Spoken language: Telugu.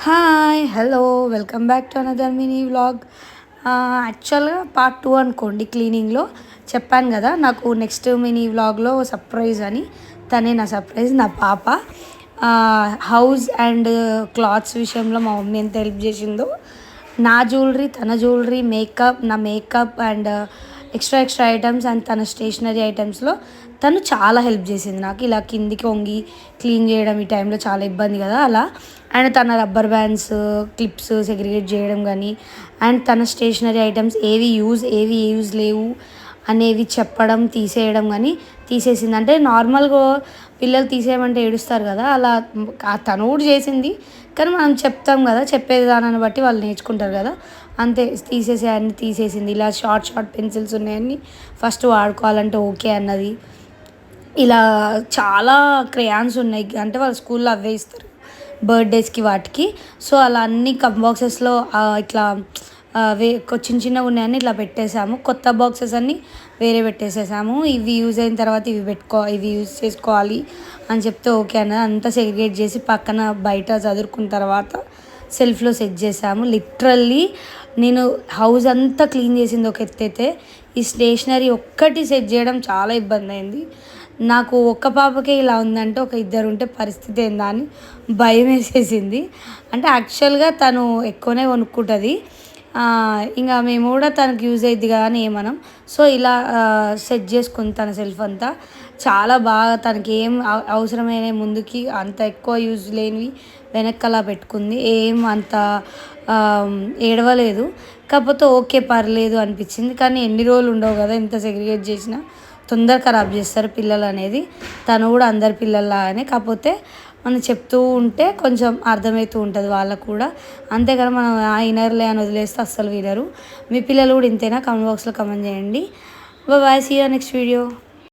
Hi hello welcome back to another mini vlog. యాక్చువల్గా పార్ట్ 2 అనుకోండి. క్లీనింగ్లో చెప్పాను కదా, నాకు నెక్స్ట్ మినీ వ్లాగ్లో సర్ప్రైజ్ అని. తనే నా సర్ప్రైజ్, నా పాప. హౌస్ అండ్ క్లాత్స్ విషయంలో మా మమ్మీ ఎంత హెల్ప్ చేసిందో, నా జ్యువెలరీ, తన జ్యువెలరీ, మేకప్, నా makeup and extra items and తన స్టేషనరీ ఐటమ్స్లో తను చాలా హెల్ప్ చేసింది నాకు. ఇలా కిందికి వంగి క్లీన్ చేయడం ఈ టైంలో చాలా ఇబ్బంది కదా, అలా. అండ్ తన రబ్బర్ బ్యాండ్స్, క్లిప్స్ సెగ్రిగేట్ చేయడం కానీ, అండ్ తన స్టేషనరీ ఐటమ్స్ ఏవి యూజ్ లేవు అనేవి చెప్పడం, తీసేయడం కానీ తీసేసింది. అంటే నార్మల్గా పిల్లలు తీసేయమంటే ఏడుస్తారు కదా, అలా తను కూడా చేసింది. కానీ మనం చెప్తాం కదా, చెప్పే విధానాన్ని బట్టి వాళ్ళు నేర్చుకుంటారు కదా, అంతే. అన్నీ తీసేసింది. ఇలా షార్ట్ పెన్సిల్స్ ఉన్నాయని ఫస్ట్ వాడుకోవాలంటే ఓకే అన్నది. ఇలా చాలా క్రేయాన్స్ ఉన్నాయి, అంటే వాళ్ళ స్కూల్లో అవే ఇస్తారు బర్త్డేస్కి వాటికి. సో అలా అన్ని బాక్సెస్లో ఇట్లా చిన్నగా ఉన్నాయని ఇట్లా పెట్టేసాము. కొత్త బాక్సెస్ అన్నీ వేరే పెట్టేసేసాము. ఇవి యూజ్ అయిన తర్వాత ఇవి యూజ్ చేసుకోవాలి అని చెప్తే ఓకే అన్నది. అంతా సెగ్రిగేట్ చేసి పక్కన బయట చదువుకున్న తర్వాత సెల్ఫ్లో సెట్ చేసాము. లిటరల్లీ నేను హౌస్ అంతా క్లీన్ చేసింది ఒక ఎత్తైతే, ఈ స్టేషనరీ ఒక్కటి సెట్ చేయడం చాలా ఇబ్బంది అయింది నాకు. ఒక్క పాపకే ఇలా ఉందంటే ఒక ఇద్దరు ఉంటే పరిస్థితి ఏందా అని భయం వేసేసింది. అంటే యాక్చువల్గా తను ఎక్కువనే కొనుక్కుంటుంది, ఇంకా మేము కూడా తనకు యూజ్ అయ్యిద్ది కదా అని ఏమనం. సో ఇలా సెట్ చేసుకుంది తన సెల్ఫ్ అంతా. చాలా బాగా తనకి ఏం అవసరమైన ముందుకి అంత ఎక్కువ యూజ్ లేనివి వెనక్కలా పెట్టుకుంది. ఏం అంత ఏడవలేదు. కాకపోతే ఓకే పర్లేదు అనిపించింది. కానీ ఎన్ని రోజులు ఉండవు కదా, ఇంత సెగ్రిగేట్ చేసినా తొందర ఖరాబ్ చేస్తారు పిల్లలు అనేది. తను కూడా అందరి పిల్లల్లాగానే, కాకపోతే మనం చెప్తూ ఉంటే కొంచెం అర్థమవుతూ ఉంటుంది వాళ్ళకు కూడా. అంతేకాని మనం ఇనర్లే అని వదిలేస్తే అస్సలు వినరు. మీ పిల్లలు కూడా ఇంతేనా? కామెంట్ బాక్స్లో కామెంట్ చేయండి. Bye, see you next video.